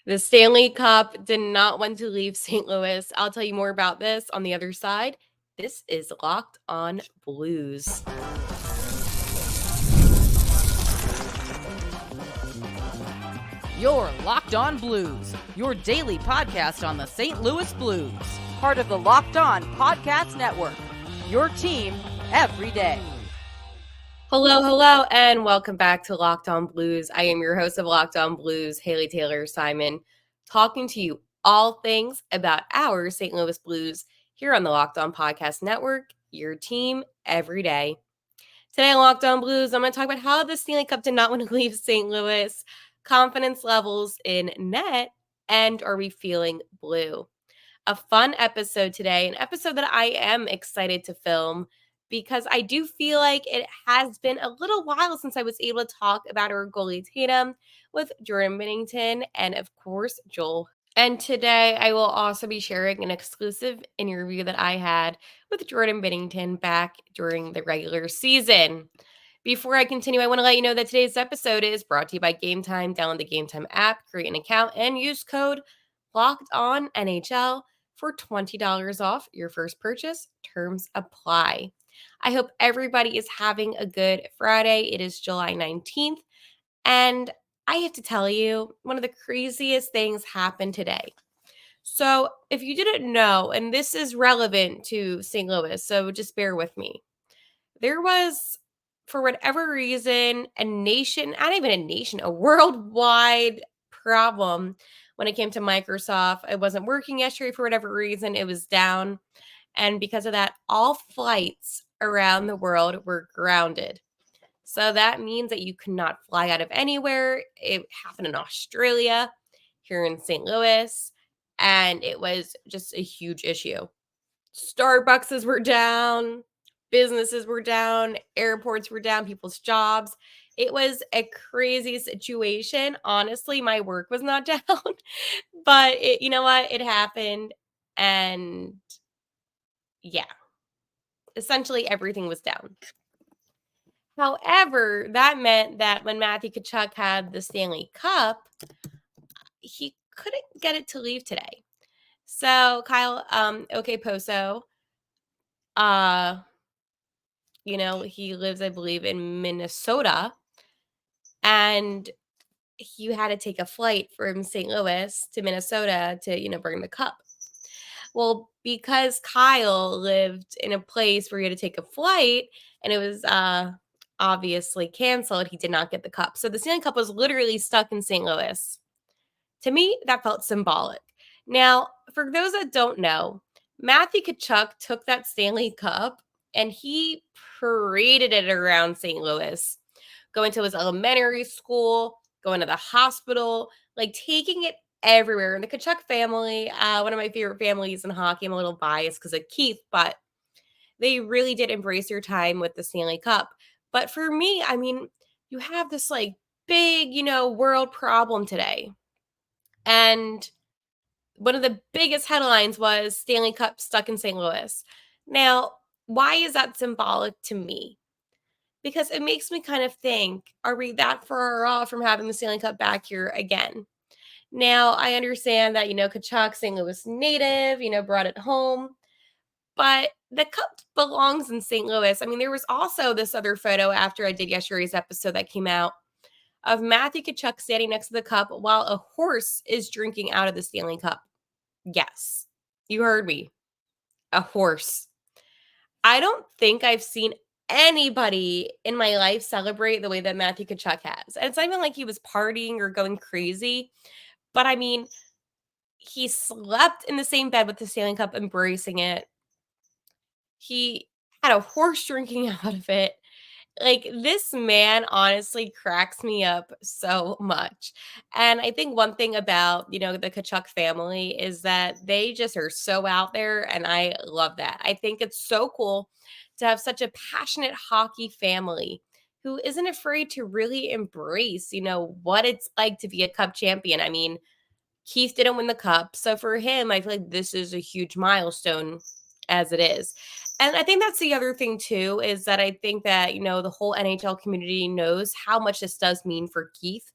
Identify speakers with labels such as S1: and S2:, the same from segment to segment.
S1: The Stanley Cup did not want to leave St. Louis. I'll tell you more about this on the other side. This is Locked On Blues.
S2: You're Locked On Blues, your daily podcast on the St. Louis Blues. Part of the Locked On Podcast Network, your team every day.
S1: Hello, and welcome back to Locked On Blues. I am your host of Locked On Blues, Haley Taylor Simon, talking to you all things about our St. Louis Blues here on the Locked On Podcast Network, your team every day. Today on Locked On Blues, I'm going to talk about how the Stanley Cup did not want to leave St. Louis, confidence levels in net, and are we feeling blue? A fun episode today, an episode that I am excited to film because I do feel like it has been a little while since I was able to talk about our goalie tandem with Jordan Binnington and, of course, Joel. And today I will also be sharing an exclusive interview that I had with Jordan Binnington back during the regular season. Before I continue, I want to let you know that today's episode is brought to you by Game Time. Download the Game Time app, create an account, and use code LOCKEDONNHL for $20 off your first purchase. Terms apply. I hope everybody is having a good Friday. It is July 19th, and I have to tell you, one of the craziest things happened today. So, if you didn't know, and this is relevant to St. Louis, so just bear with me. There was, for whatever reason, a worldwide problem when it came to Microsoft. It wasn't working yesterday for whatever reason. It was down. And because of that, all flights around the world were grounded. So that means that you cannot fly out of anywhere. It happened in Australia, here in St. Louis, and it was just a huge issue. Starbucks were down, businesses were down, airports were down, people's jobs. It was a crazy situation. Honestly, my work was not down, but you know what? It happened, and yeah, essentially everything was down. However, that meant that when Matthew Tkachuk had the Stanley Cup, he couldn't get it to leave today. So Kyle Okposo, he lives, I believe, in Minnesota, and he had to take a flight from St. Louis to Minnesota to, bring the cup. Well, because Kyle lived in a place where he had to take a flight and it was obviously canceled, he did not get the cup. So the Stanley Cup was literally stuck in St. Louis. To me, that felt symbolic. Now, for those that don't know, Matthew Tkachuk took that Stanley Cup and he paraded it around St. Louis, going to his elementary school, going to the hospital, like taking it everywhere. And the Tkachuk family, one of my favorite families in hockey. I'm a little biased because of Keith, but they really did embrace their time with the Stanley Cup. But for me, I mean, you have this like big, world problem today. And one of the biggest headlines was Stanley Cup stuck in St. Louis. Now, why is that symbolic to me? Because it makes me kind of think, are we that far off from having the Stanley Cup back here again? Now, I understand that, Tkachuk, St. Louis native, brought it home. But the cup belongs in St. Louis. I mean, there was also this other photo after I did yesterday's episode that came out of Matthew Tkachuk standing next to the cup while a horse is drinking out of the Stanley Cup. Yes, you heard me. A horse. I don't think I've seen anybody in my life celebrate the way that Matthew Tkachuk has. And it's not even like he was partying or going crazy. But I mean, he slept in the same bed with the Stanley Cup, embracing it. He had a horse drinking out of it. Like, this man honestly cracks me up so much. And I think one thing about, the Tkachuk family is that they just are so out there, and I love that. I think it's so cool to have such a passionate hockey family who isn't afraid to really embrace, what it's like to be a cup champion. I mean, Keith didn't win the cup. So for him, I feel like this is a huge milestone as it is. And I think that's the other thing too, is that I think that, the whole NHL community knows how much this does mean for Keith.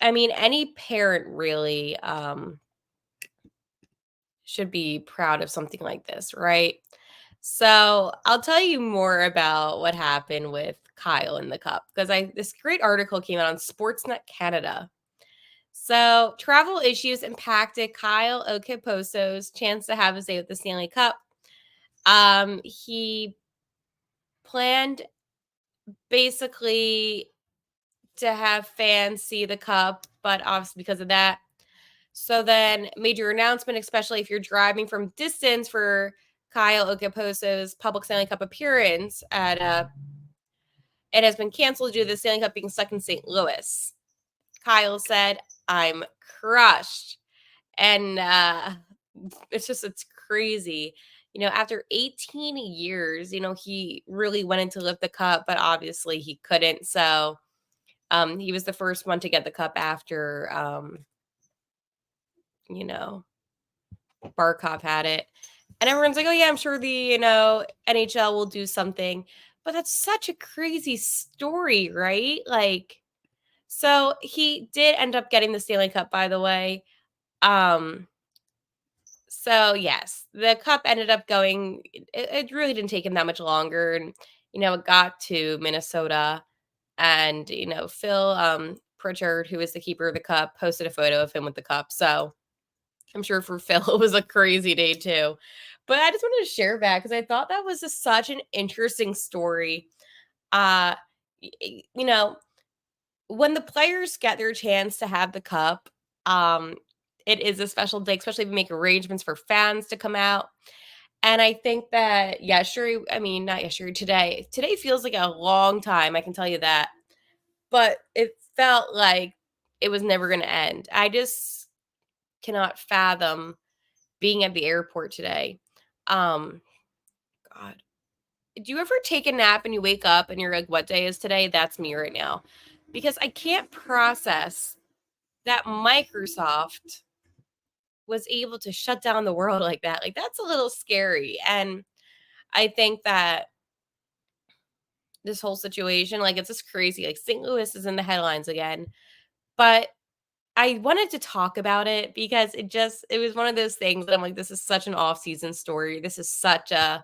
S1: I mean, any parent really should be proud of something like this, right? So I'll tell you more about what happened with Kyle in the cup because I this great article came out on Sportsnet Canada. So travel issues impacted Kyle Okaposo's chance to have his day with the Stanley Cup. He planned basically to have fans see the cup, but obviously because of that. So then made your announcement, especially if you're driving from distance for Kyle Okaposo's public Stanley Cup appearance at it has been canceled due to the Stanley Cup being stuck in St. Louis. Kyle said, I'm crushed. And it's crazy. After 18 years, he really wanted to lift the cup, but obviously he couldn't. So he was the first one to get the cup after you know, Barkov had it. And everyone's like, oh, yeah, I'm sure the, NHL will do something. But that's such a crazy story, right? Like, so he did end up getting the Stanley Cup, by the way. So yes, the cup ended up going, it really didn't take him that much longer. And, it got to Minnesota. And, Phil Pritchard, who is the keeper of the cup, posted a photo of him with the cup. So I'm sure for Phil, it was a crazy day too. But I just wanted to share that because I thought that was just such an interesting story. Uh, you know, when the players get their chance to have the cup, it is a special day, especially if you make arrangements for fans to come out. And I think that, yeah, sure. I mean, not yesterday, today. Today feels like a long time. I can tell you that. But it felt like it was never going to end. I just cannot fathom being at the airport today. Um, God. Do you ever take a nap and you wake up and you're like, what day is today? That's me right now. Because I can't process that Microsoft was able to shut down the world like that. Like, that's a little scary. And I think that this whole situation, like, it's just crazy. Like, St. Louis is in the headlines again. But I wanted to talk about it because it was one of those things that I'm like, this is such an off-season story. This is such a,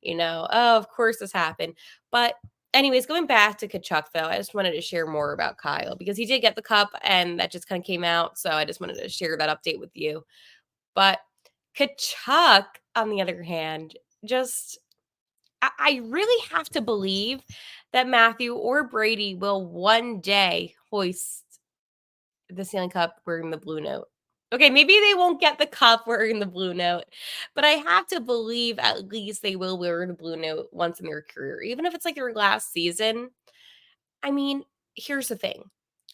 S1: oh, of course this happened. But anyways, going back to Kachuk though, I just wanted to share more about Kyle because he did get the cup and that just kind of came out. So I just wanted to share that update with you. But Kachuk, on the other hand, just I really have to believe that Matthew or Brady will one day hoist the Stanley Cup wearing the blue note. Okay, maybe they won't get the cup wearing the blue note, but I have to believe at least they will wear the blue note once in their career, even if it's like their last season. I mean, here's the thing.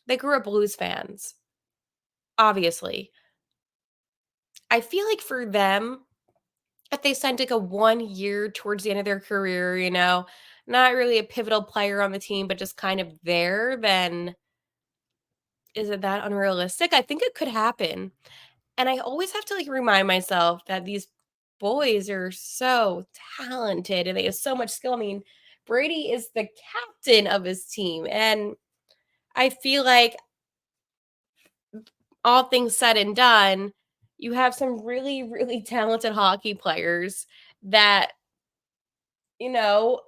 S1: They grew up Blues fans, obviously. I feel like for them, if they signed like a 1 year towards the end of their career, not really a pivotal player on the team, but just kind of there, then is it that unrealistic? I think it could happen. And I always have to like remind myself that these boys are so talented and they have so much skill. I mean, Brady is the captain of his team. And I feel like all things said and done, you have some really, really talented hockey players that, you know,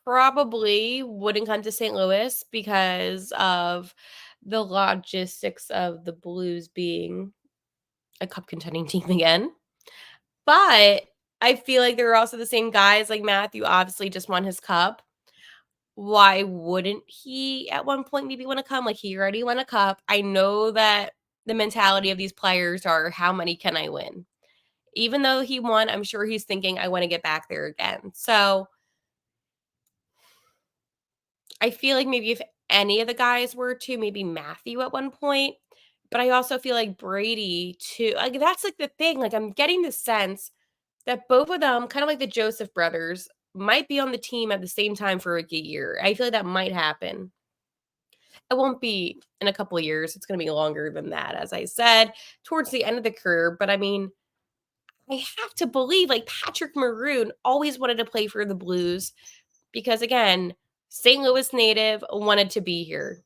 S1: probably wouldn't come to St. Louis because of the logistics of the Blues being a cup contending team again. But I feel like they're also the same guys. Like Matthew obviously just won his cup. Why wouldn't he at one point maybe want to come? Like he already won a cup. I know that the mentality of these players are how many can I win? Even though he won, I'm sure he's thinking I want to get back there again. So I feel like maybe if any of the guys were to, maybe Matthew at one point, but I also feel like Brady too. Like that's like the thing. Like I'm getting the sense that both of them, kind of like the Joseph brothers, might be on the team at the same time for like a year. I feel like that might happen. It won't be in a couple of years. It's going to be longer than that, as I said, towards the end of the career. But I mean, I have to believe like Patrick Maroon always wanted to play for the Blues because, again, St. Louis native wanted to be here.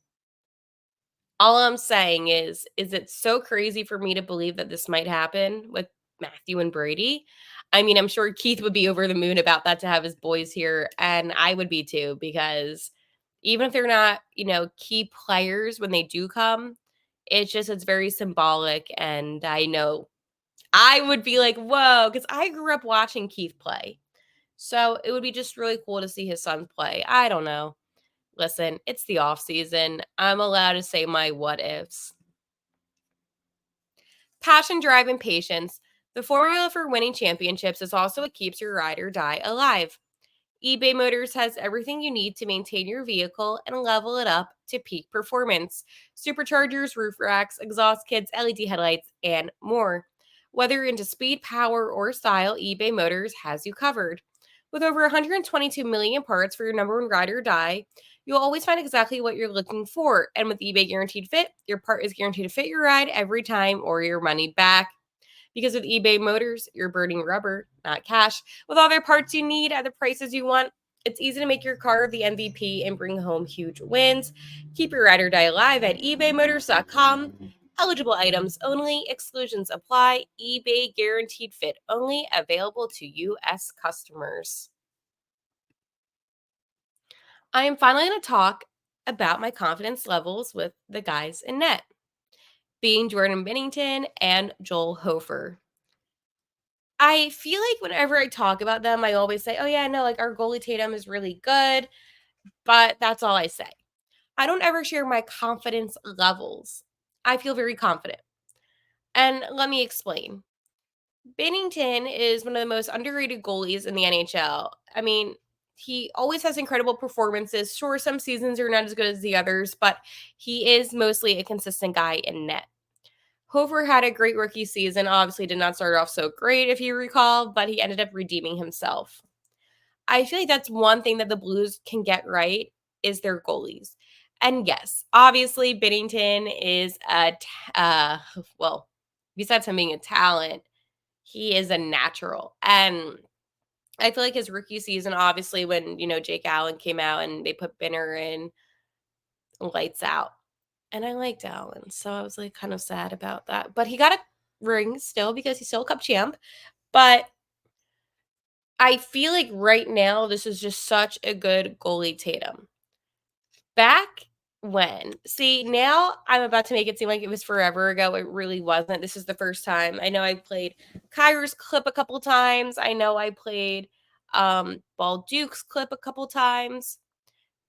S1: All I'm saying is it so crazy for me to believe that this might happen with Matthew and Brady? I mean, I'm sure Keith would be over the moon about that to have his boys here, and I would be too, because even if they're not, key players when they do come, it's very symbolic. And I know I would be like, whoa, because I grew up watching Keith play. So it would be just really cool to see his son play. I don't know. Listen, it's the off season. I'm allowed to say my what ifs. Passion, drive, and patience. The formula for winning championships is also what keeps your ride or die alive. eBay Motors has everything you need to maintain your vehicle and level it up to peak performance. Superchargers, roof racks, exhaust kits, LED headlights, and more. Whether you're into speed, power, or style, eBay Motors has you covered. With over 122 million parts for your number one ride or die, you'll always find exactly what you're looking for. And with eBay Guaranteed Fit, your part is guaranteed to fit your ride every time or your money back. Because with eBay Motors, you're burning rubber, not cash. With all their parts you need at the prices you want, it's easy to make your car the MVP and bring home huge wins. Keep your ride or die alive at ebaymotors.com. Eligible items only, exclusions apply. eBay Guaranteed Fit only, available to U.S. customers. I am finally going to talk about my confidence levels with the guys in net, being Jordan Bennington and Joel Hofer. I feel like whenever I talk about them, I always say, oh, yeah, no, like our goalie Tatum is really good, but that's all I say. I don't ever share my confidence levels. I feel very confident. And let me explain. Bennington is one of the most underrated goalies in the NHL. I mean, he always has incredible performances. Sure, some seasons are not as good as the others, but he is mostly a consistent guy in net. Hofer had a great rookie season. Obviously, did not start off so great, if you recall, but he ended up redeeming himself. I feel like that's one thing that the Blues can get right is their goalies. And yes, obviously, Bennington is well, besides him being a talent, he is a natural. And I feel like his rookie season, obviously, when, Jake Allen came out and they put Benner in, lights out. And I liked Allen, so I was, like, kind of sad about that. But he got a ring still because he's still a cup champ. But I feel like right now, this is just such a good goalie Tatum. Back when? See, now I'm about to make it seem like it was forever ago. It really wasn't. This is the first time. I know I played Kyra's clip a couple times. I know I played Ball Duke's clip a couple times.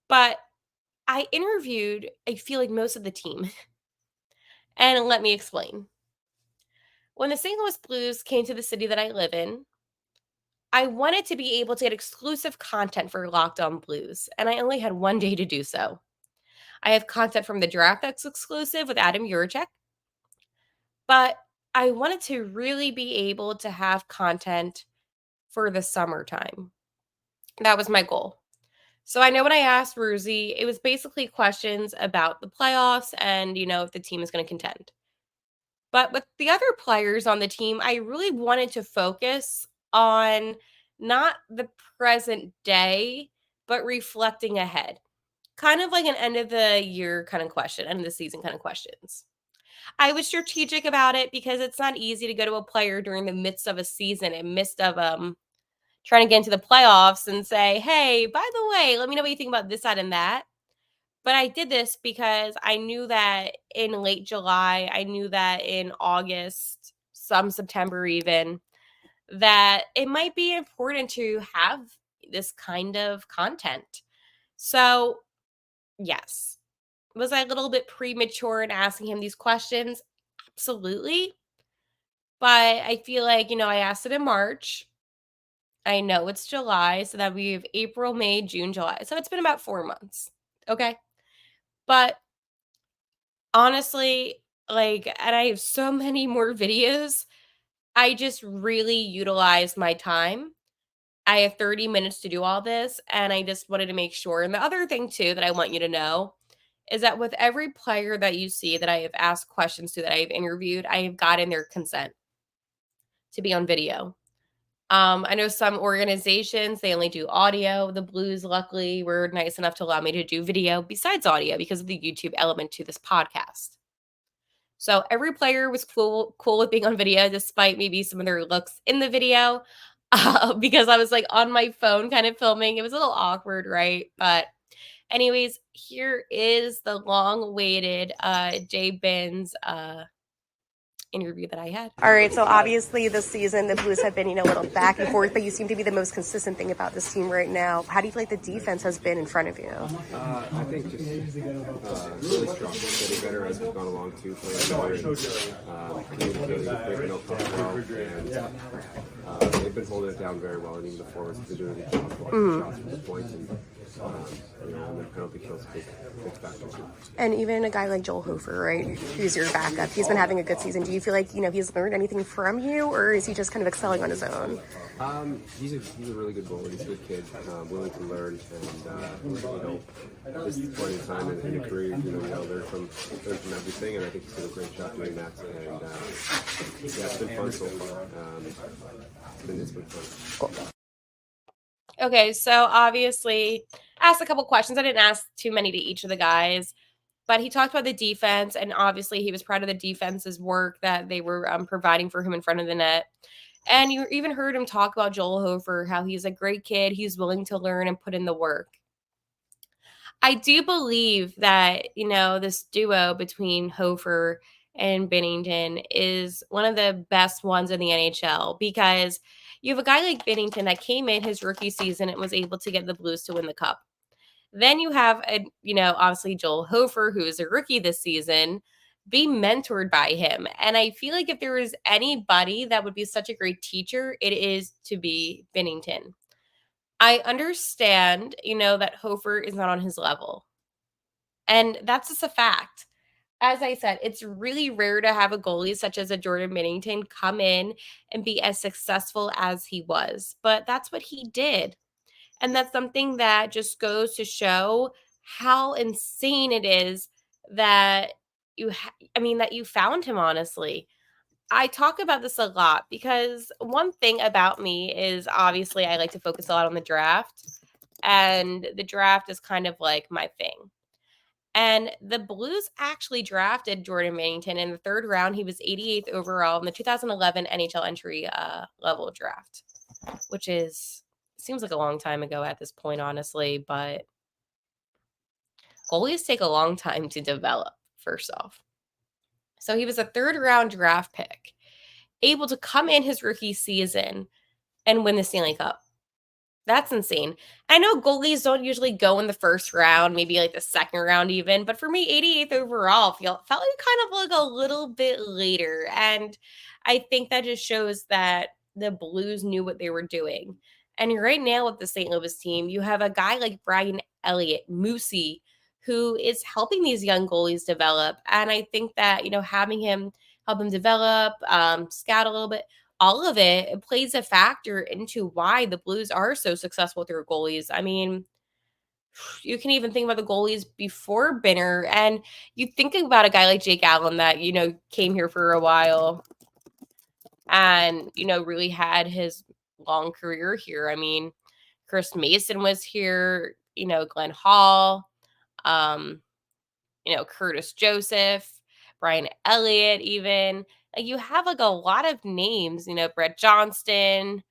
S1: But I interviewed, I feel like, most of the team. And let me explain. When the St. Louis Blues came to the city that I live in, I wanted to be able to get exclusive content for Locked On Blues, and I only had one day to do so. I have content from the draft that's exclusive with Adam Juracek, but I wanted to really be able to have content for the summertime. That was my goal. So I know when I asked Ruzi, it was basically questions about the playoffs and, if the team is going to contend. But with the other players on the team, I really wanted to focus on not the present day, but reflecting ahead. Kind of like an end of the year kind of question, end of the season kind of questions. I was strategic about it because it's not easy to go to a player during the midst of a season and midst of trying to get into the playoffs and say, hey, by the way, let me know what you think about this, that, and that. But I did this because I knew that in late July, I knew that in August, some September even, that it might be important to have this kind of content. So, yes. Was I a little bit premature in asking him these questions? Absolutely. But I feel like, I asked it in March. I know it's July, so that we have April, May, June, July. So it's been about 4 months. Okay. But honestly, and I have so many more videos. I just really utilize my time. I have 30 minutes to do all this, and I just wanted to make sure. And the other thing, too, that I want you to know is that with every player that you see that I have asked questions to, that I have interviewed, I have gotten their consent to be on video. I know some organizations, they only do audio. The Blues, luckily, were nice enough to allow me to do video besides audio because of the YouTube element to this podcast. So every player was cool with being on video, despite maybe some of their looks in the video, because I was like on my phone kind of filming. It was a little awkward, right? But anyways, here is the long-awaited Jay Ben's interview that I had.
S3: All right, so obviously this season the Blues have been, a little back and forth, but you seem to be the most consistent thing about this team right now. How do you feel like the defense has been in front of you?
S4: I think just really strong, getting better as we've gone along too. Playing breaking up well, and they've been holding it down very well. And even the forwards have been doing a good job blocking shots at this point, and the penalty kills big factor too.
S3: And even a guy like Joel Hofer, right, who's your backup, he's been having a good season. Do you feel like he's learned anything from you, or is he just kind of excelling on his own?
S4: He's a really good goalie. He's a good kid, willing to learn, and this point in time in your career, learn from everything, and I think he's done a great job doing that. And it's been fun so far. It's been fun.
S3: Cool.
S1: Okay, so obviously, asked a couple questions. I didn't ask too many to each of the guys, but he talked about the defense, and obviously he was proud of the defense's work that they were providing for him in front of the net. And you even heard him talk about Joel Hofer, how he's a great kid, he's willing to learn and put in the work. I do believe that, this duo between Hofer and Binnington is one of the best ones in the NHL, because you have a guy like Binnington that came in his rookie season and was able to get the Blues to win the Cup. Then you have, obviously Joel Hofer, who is a rookie this season, be mentored by him. And I feel like if there was anybody that would be such a great teacher, it is to be Binnington. I understand, that Hofer is not on his level. And that's just a fact. As I said, it's really rare to have a goalie such as a Jordan Binnington come in and be as successful as he was. But that's what he did. And that's something that just goes to show how insane it is that that you found him, honestly. I talk about this a lot because one thing about me is obviously I like to focus a lot on the draft, and the draft is kind of like my thing. And the Blues actually drafted Jordan Binnington in the third round. He was 88th overall in the 2011 NHL entry level draft, which seems like a long time ago at this point, honestly. But goalies take a long time to develop, first off. So he was a third round draft pick, able to come in his rookie season and win the Stanley Cup. That's insane. I know goalies don't usually go in the first round, maybe like the second round even, but for me, 88th overall felt like kind of like a little bit later. And I think that just shows that the Blues knew what they were doing. And right now with the St. Louis team, you have a guy like Brian Elliott, Moosey, who is helping these young goalies develop. And I think that, having him help them develop, scout a little bit, all of it plays a factor into why the Blues are so successful with their goalies. I mean, you can even think about the goalies before Binner, and you think about a guy like Jake Allen that, came here for a while and, really had his long career here. I mean, Chris Mason was here, Glenn Hall, Curtis Joseph, Brian Elliott, even. Like, you have like a lot of names, Brett Johnston,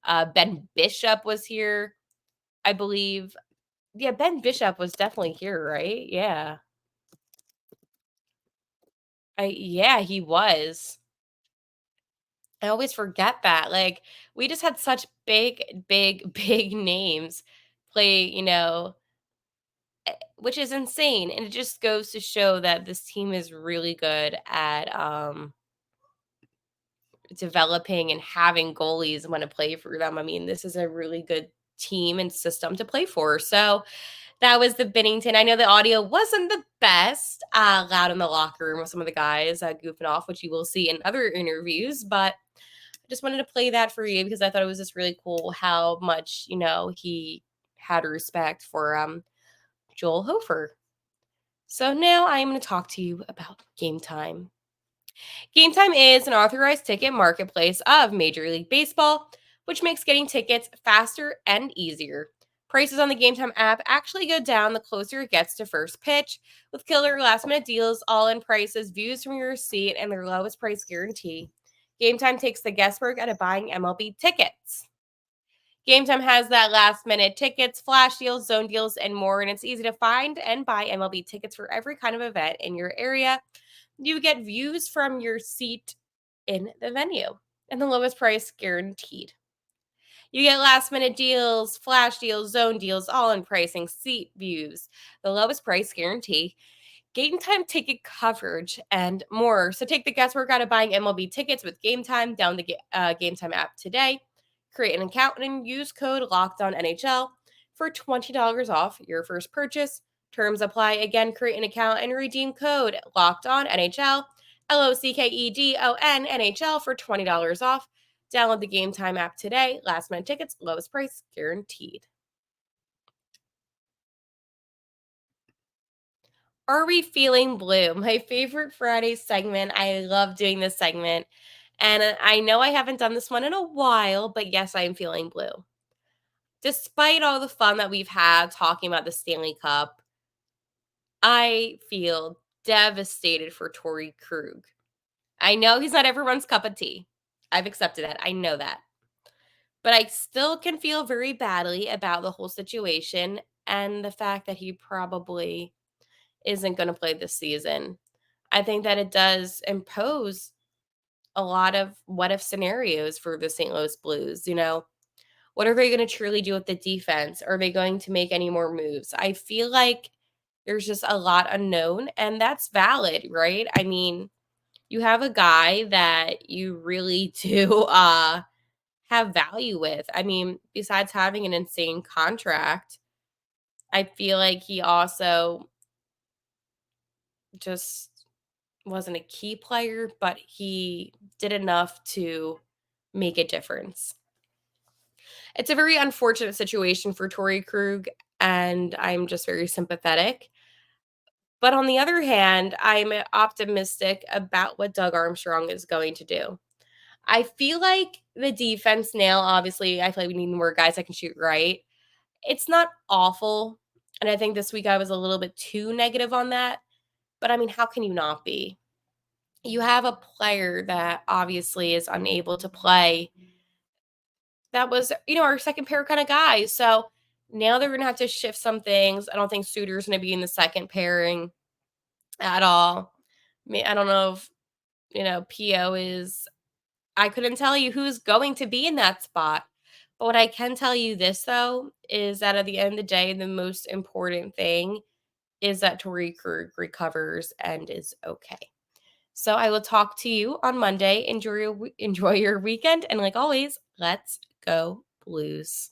S1: Ben Bishop was here, I believe. Yeah, Ben Bishop was definitely here, right? Yeah. Yeah, he was. I always forget that. Like, we just had such big, big, big names play, which is insane. And it just goes to show that this team is really good at developing and having goalies want to play for them. I mean, this is a really good team and system to play for. So that was the Binnington. I know the audio wasn't the best, loud in the locker room with some of the guys goofing off, which you will see in other interviews, but I just wanted to play that for you because I thought it was just really cool how much, he had respect for Joel Hofer. So now I am going to talk to you about Game Time. Game Time is an authorized ticket marketplace of Major League Baseball, which makes getting tickets faster and easier. Prices on the Game Time app actually go down the closer it gets to first pitch, with killer last minute deals, all in prices, views from your seat, and their lowest price guarantee. Game Time takes the guesswork out of buying MLB tickets. Game Time has that last minute tickets, flash deals, zone deals, and more, and it's easy to find and buy MLB tickets for every kind of event in your area. You get views from your seat in the venue and the lowest price guaranteed. You get last minute deals, flash deals, zone deals, all in pricing, seat views, the lowest price guarantee, Game Time ticket coverage, and more. So take the guesswork out of buying MLB tickets with Game Time. Down the Game Time app today. Create an account and use code LOCKEDONNHL for $20 off your first purchase. Terms apply. Again, create an account and redeem code LOCKEDONNHL, LOCKEDONNHL for $20 off. Download the Game Time app today. Last minute tickets, lowest price guaranteed. Are we feeling blue? My favorite Friday segment. I love doing this segment. And I know I haven't done this one in a while, but yes, I am feeling blue. Despite all the fun that we've had talking about the Stanley Cup, I feel devastated for Torrey Krug. I know he's not everyone's cup of tea. I've accepted that. I know that. But I still can feel very badly about the whole situation and the fact that he probably isn't going to play this season. I think that it does impose a lot of what if scenarios for the St. Louis Blues. What are they going to truly do with the defense? Are they going to make any more moves? I feel like there's just a lot unknown, and that's valid, right? I mean, you have a guy that you really do have value with. I mean, besides having an insane contract, I feel like he also just wasn't a key player, but he did enough to make a difference. It's a very unfortunate situation for Torrey Krug, and I'm just very sympathetic. But on the other hand, I'm optimistic about what Doug Armstrong is going to do. I feel like the defense now, obviously, I feel like we need more guys that can shoot right. It's not awful. And I think this week I was a little bit too negative on that. But I mean, how can you not be? You have a player that obviously is unable to play. That was, our second pair kind of guy. So now they're going to have to shift some things. I don't think Suter's going to be in the second pairing at all. I don't know if, PO is, I couldn't tell you who's going to be in that spot. But what I can tell you this, though, is that at the end of the day, the most important thing is that Torrey Krug recovers and is okay. So I will talk to you on Monday. Enjoy your weekend. And like always, let's go Blues.